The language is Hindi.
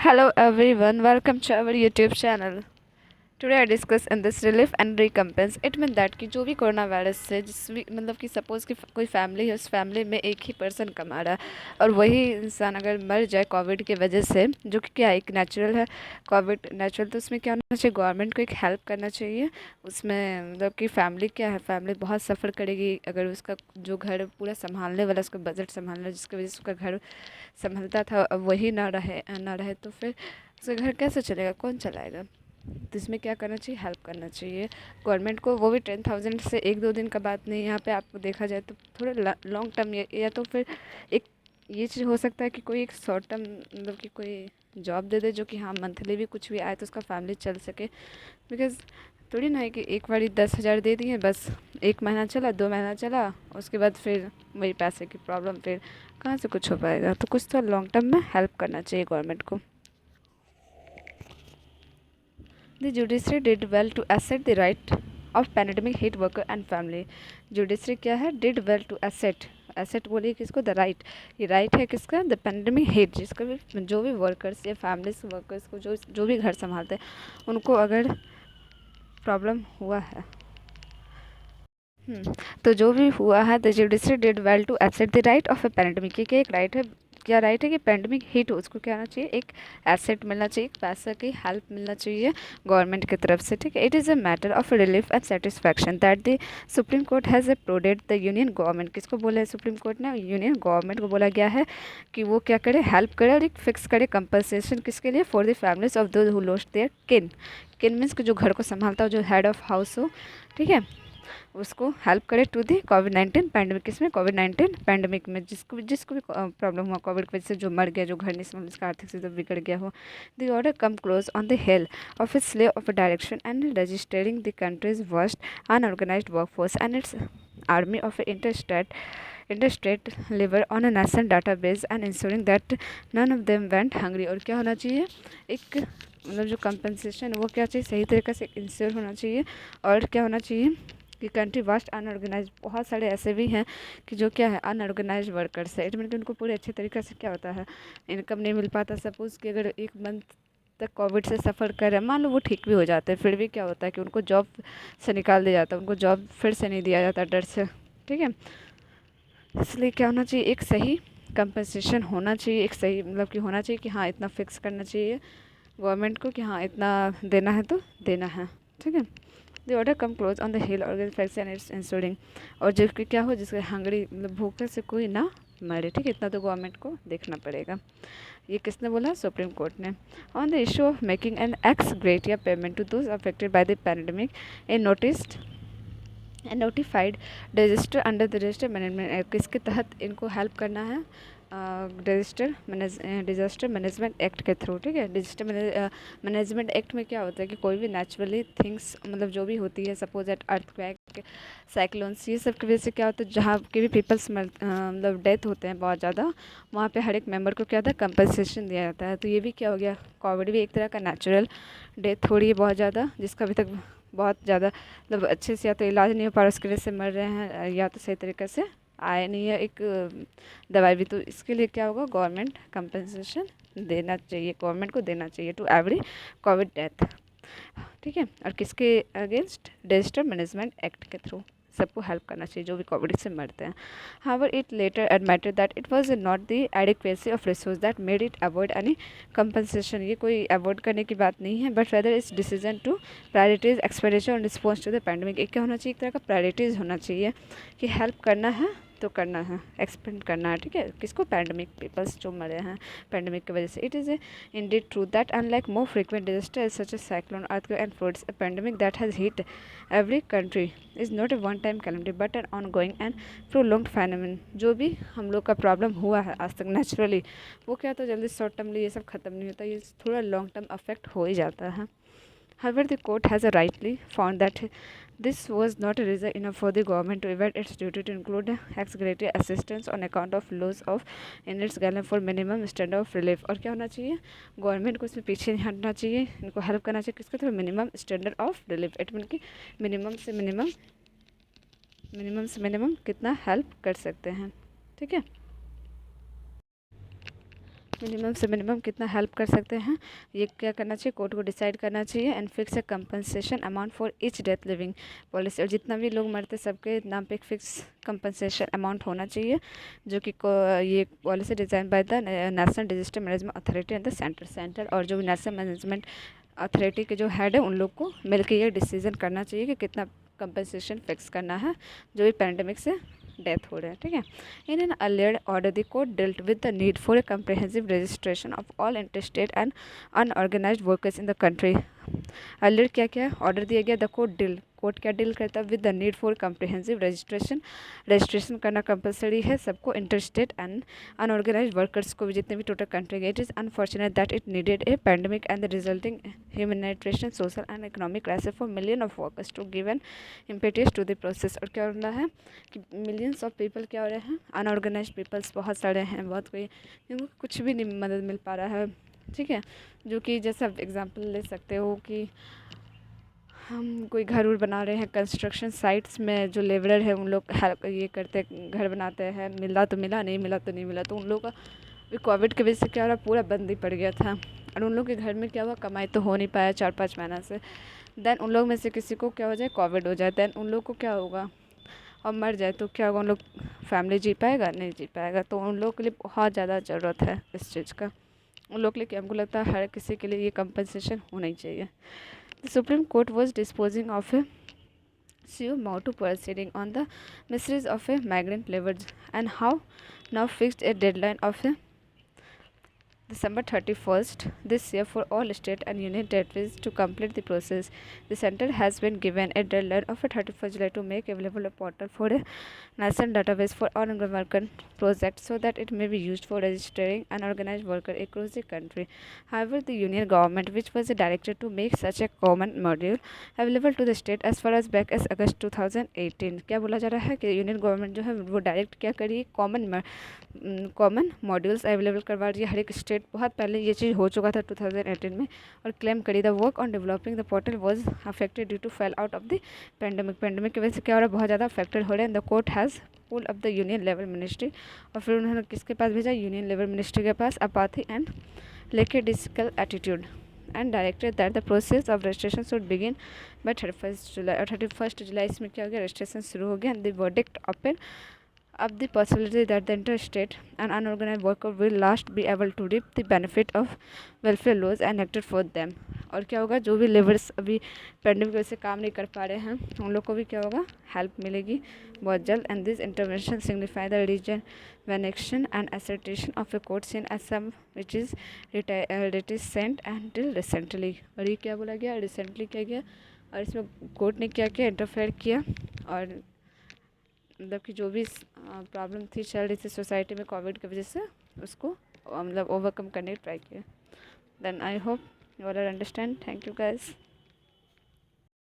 Hello everyone, welcome to our YouTube channel. Today I discuss in this relief and recompense. It mean that कि जो भी कोरोना वायरस से जिस भी मतलब कि सपोज़ कि कोई फैमिली है, उस फैमिली में एक ही पर्सन कमा रहा है और वही इंसान अगर मर जाए कोविड की वजह से, जो कि क्या एक नेचुरल है, कोविड नेचुरल, तो उसमें क्या होना चाहिए, गवर्नमेंट को एक हेल्प करना चाहिए। उसमें मतलब कि फैमिली क्या है, फैमिली बहुत सफ़र करेगी अगर उसका जो घर पूरा संभालने वाला, उसका बजट संभालने वाला, जिसकी वजह से उसका घर संभलता था, अब वही ना रहे तो फिर उसका घर कैसे चलेगा, कौन चलाएगा। तो इसमें क्या करना चाहिए, हेल्प करना चाहिए गवर्नमेंट को। वो भी 10,000 से एक दो दिन का बात नहीं, यहाँ पे आपको देखा जाए तो थोड़ा लॉन्ग टर्म, या तो फिर एक ये चीज़ हो सकता है कि कोई एक शॉर्ट टर्म मतलब कि कोई जॉब दे दे, जो कि हाँ मंथली भी कुछ भी आए तो उसका फैमिली चल सके। बिकॉज़ थोड़ी ना है कि एक बारी 10,000 दे दिए, बस एक महीना चला, 2 महीना चला, उसके बाद फिर वही पैसे की प्रॉब्लम, फिर कहाँ से कुछ हो पाएगा। तो कुछ तो लॉन्ग टर्म में हेल्प करना चाहिए गवर्नमेंट को। The judiciary did well to assert the right of pandemic hit worker and family. Judiciary क्या है, did well to assert, asset बोलिए किसको, द राइट। ये राइट है किसका, द पेंडेमिक हिट, जिसका भी जो भी वर्कर्स या फैमिलीज वर्कर्स को जो भी घर संभालते हैं उनको अगर प्रॉब्लम हुआ है, तो जो भी हुआ है, the judiciary did well to assert the right of a pandemic. ये क्या एक राइट है, क्या राइट है कि पेंडेमिक हिट हो उसको क्या होना चाहिए, एक एसेट मिलना चाहिए, एक पैसा की हेल्प मिलना चाहिए गवर्नमेंट की तरफ से। ठीक है, it is a matter of relief and satisfaction that the supreme court has upbraided the union government. किसको बोला है सुप्रीम कोर्ट ने, यूनियन गवर्नमेंट को बोला गया है कि वो क्या करे, हेल्प करे और एक फिक्स करे कंपनसेशन किसके लिए, for the families of those who lost their किन। किन मीन्स जो घर को संभालता हो, जो हेड ऑफ हाउस हो, ठीक है, उसको हेल्प करे टू दी कोविड-19 पैंडमिक। किसमें, कोविड-19 पैंडमिक में, जिसको भी प्रॉब्लम हुआ कोविड की वजह से, जो मर गया, जो घर नहीं संभाल, जिसका आर्थिक स्थिति बिगड़ गया हो। The order come close on the hill of its slay of direction and registering the countries worst unorganised workforce and it's army of interstate level on a national database and ensuring that none of them went hungry। और क्या होना चाहिए, एक मतलब जो कंपनसेशन वो क्या चाहिए, सही तरीके से इंश्योर होना चाहिए। और क्या होना चाहिए कि कंट्री वास्ट अनऑर्गेनाइज, बहुत सारे ऐसे भी हैं कि जो क्या है अनऑर्गेनाइज वर्कर्स है, इट मीन कि उनको पूरे अच्छे तरीके से क्या होता है, इनकम नहीं मिल पाता। सपोज़ कि अगर एक मंथ तक कोविड से सफ़र कर रहे हैं, मान लो वो ठीक भी हो जाते हैं, फिर भी क्या होता है कि उनको जॉब से निकाल दिया जाता है, उनको जॉब फिर से नहीं दिया जाता डर से। ठीक है, इसलिए क्या होना चाहिए, एक सही कंपनसेशन होना चाहिए, एक सही मतलब कि होना चाहिए कि हाँ इतना फिक्स करना चाहिए गवर्नमेंट को कि हाँ इतना देना है तो देना है। ठीक है, the order come close on the heel organisation it's ensuring. और जिसके क्या हो, जिसके हंगरी मतलब भूखे से कोई ना मरे। ठीक है, इतना तो गवर्नमेंट को देखना पड़ेगा। ये किसने बोला, सुप्रीम कोर्ट ने। On the issue of making an ex gratia payment to those affected by the pandemic, a noticed and notified register under the register management act. किसके तहत इनको हेल्प करना है, डिजास्टर मैनेजमेंट एक्ट के थ्रू। ठीक है, डिजास्टर मैनेजमेंट एक्ट में क्या होता है कि कोई भी नेचुरली थिंग्स मतलब जो भी होती है, सपोज एट अर्थक्वेक, साइक्लोन्स, ये सब की वजह से क्या होता है, जहाँ के भी पीपल्स मतलब डेथ होते हैं बहुत ज़्यादा, वहाँ पे हर एक मेंबर को क्या होता है, कंपनसेशन दिया जाता है। तो ये भी क्या हो गया, कोविड भी एक तरह का नेचुरल डेथ हो रही है बहुत ज़्यादा, जिसका अभी तक बहुत ज़्यादा मतलब अच्छे से या तो इलाज नहीं हो पा रहा, उसकी वजह से मर रहे हैं, या तो सही तरीके से आए नहीं है एक दवाई भी। तो इसके लिए क्या होगा, गवर्नमेंट कंपनसेशन देना चाहिए, गवर्नमेंट को देना चाहिए टू एवरी कोविड डेथ। ठीक है, और किसके अगेंस्ट, डिजास्टर मैनेजमेंट एक्ट के थ्रू सबको हेल्प करना चाहिए जो भी कोविड से मरते हैं। However it later admitted that it was not the adequacy of resource that made it avoid any compensation. ये कोई अवॉइड करने की बात नहीं है, but whether it's decision to priorities expenditure on response to the pandemic. एक क्या होना चाहिए, एक तरह का प्रायोरिटीज़ होना चाहिए कि हेल्प करना है तो करना है, एक्सपेंड करना है। ठीक है, किसको, पैंडमिक पीपल्स जो मरे हैं पैंडमिक की वजह से। It is indeed true that unlike more frequent disasters such as cyclone, earthquake, and floods, a pandemic that has hit every country is not a one-time calamity but an ongoing and prolonged phenomenon। जो भी हम लोग का प्रॉब्लम हुआ है आज तक नेचुरली, वो क्या तो जल्दी शॉर्ट टर्मली ये सब खत्म नहीं होता, ये थोड़ा लॉन्ग टर्म अफेक्ट हो ही जाता है। However, the court has rightly found that this was not a reason enough for the government to evade its duty to include ex gratia assistance on account of loss of in its guideline for minimum standard of relief। और क्या होना चाहिए, गवर्नमेंट को इसमें पीछे नहीं हटना चाहिए, इनको हेल्प करना चाहिए किसके through, minimum standard of relief. It mean कि मिनिमम कितना हेल्प कर सकते हैं। ठीक है, मिनिमम से मिनिमम कितना हेल्प कर सकते हैं, ये क्या करना चाहिए, कोर्ट को डिसाइड करना चाहिए। And fix a compensation amount for each death living policy, और जितना भी लोग मरते सबके नाम पे एक फिक्स कंपनसेशन अमाउंट होना चाहिए, जो कि ये policy design by the national disaster management authority and the centre और जो भी नेशनल मैनेजमेंट अथॉरिटी के जो हेड है उन लोग को मिलकर ये डिसीजन करना चाहिए कि कितना कंपनसेशन फिक्स करना है जो भी पैंडमिक से डेथ हो रहे हैं, ठीक है। In an earlier order the court dealt with the need for a comprehensive registration of all interstate and unorganised workers in the country. Earlier क्या क्या ऑर्डर दिया गया, द कोर्ट क्या डील करता है, with the need for comprehensive registration करना कंपलसरी है सबको, इंटरस्टेट एंड अनऑर्गेनाइज्ड वर्कर्स को भी, जितने भी टोटल कंट्री गए। It is unfortunate that it needed a pandemic and the resulting humanitarian social and economic crisis for million of workers to give an impetus to the process. और क्या हो रहा है कि मिलियंस ऑफ पीपल क्या हो रहे हैं, अनऑर्गेनाइज्ड पीपल्स बहुत सारे हैं, बहुत कोई जिनको कुछ भी नहीं मदद मिल पा रहा है, ठीक है। जो कि जैसे आप एग्जांपल ले सकते हो कि हम कोई घर उर बना रहे हैं, कंस्ट्रक्शन साइट्स में जो लेबरर है उन लोग हेल्प ये करते घर बनाते हैं, मिला तो मिला, नहीं मिला तो नहीं मिला, तो उन लोग का कोविड की वजह से क्या हो रहा, पूरा बंद ही पड़ गया था। और उन लोग के घर में क्या हुआ, कमाई तो हो नहीं पाया 4-5 महीना से। देन उन लोग में से किसी को क्या हो जाए, कोविड हो जाए, देन उन लोग को क्या होगा, और मर जाए तो क्या होगा, उन लोग फैमिली जी पाएगा, नहीं जी पाएगा। तो उन लोग के लिए बहुत ज़्यादा ज़रूरत है इस चीज़ का। उन लोग के लिए क्या, हमको लगता है हर किसी के लिए ये कंपनसेशन होना ही चाहिए। The Supreme Court was disposing of a suo motu proceeding on the miseries of a migrant labor and how now fixed a deadline of a December 31st this year for all state and union territories to complete the process. The center has been given a deadline of 31st July to make available a portal for a national database for all worker projects so that it may be used for registering unorganized worker across the country. However, the union government, which was directed to make such a common module available to the state as far as back as August 2018, क्या बोला जा रहा है कि यूनियन गवर्नमेंट जो है वो डायरेक्ट क्या करिए, कॉमन मॉड्यूल्स अवेलेबल करवा रही है हर एक स्टेट। बहुत पहले ये चीज़ हो चुका था 2018 में, और क्लेम करी the work on developing the portal was affected due to fallout of the pandemic की वजह से क्या हो रहा है, बहुत ज़्यादा अफेक्टेड हो रहे हैं। The court has pull up the union level ministry, और फिर उन्होंने किसके पास भेजा, यूनियन लेवल मिनिस्ट्री के पास, apathy and lackadaisical attitude and directed that the process of registration should begin by 31st July. और 31st जुलाई इसमें क्या हो गया, रजिस्ट्रेशन शुरू हो गया। The verdict open up the possibility that the interstate and unorganized worker will last be able to reap the benefit of welfare laws enacted for them। और क्या होगा, जो भी लेबर्स अभी पेंडिंग की वजह से काम नहीं कर पा रहे हैं उन लोग को भी क्या होगा, हेल्प मिलेगी बहुत जल्द। And this intervention signify the reservation and assertion of a court seen as him which is recent and till recently. और ये क्या बोला गया, रिसेंटली किया गया, और इसमें कोर्ट ने क्या किया, इंटरफेयर किया, और मतलब कि जो भी प्रॉब्लम थी चल रही थी सोसाइटी में कोविड की वजह से उसको मतलब ओवरकम करने की ट्राई किया। Then I hope you all understand. Thank you guys.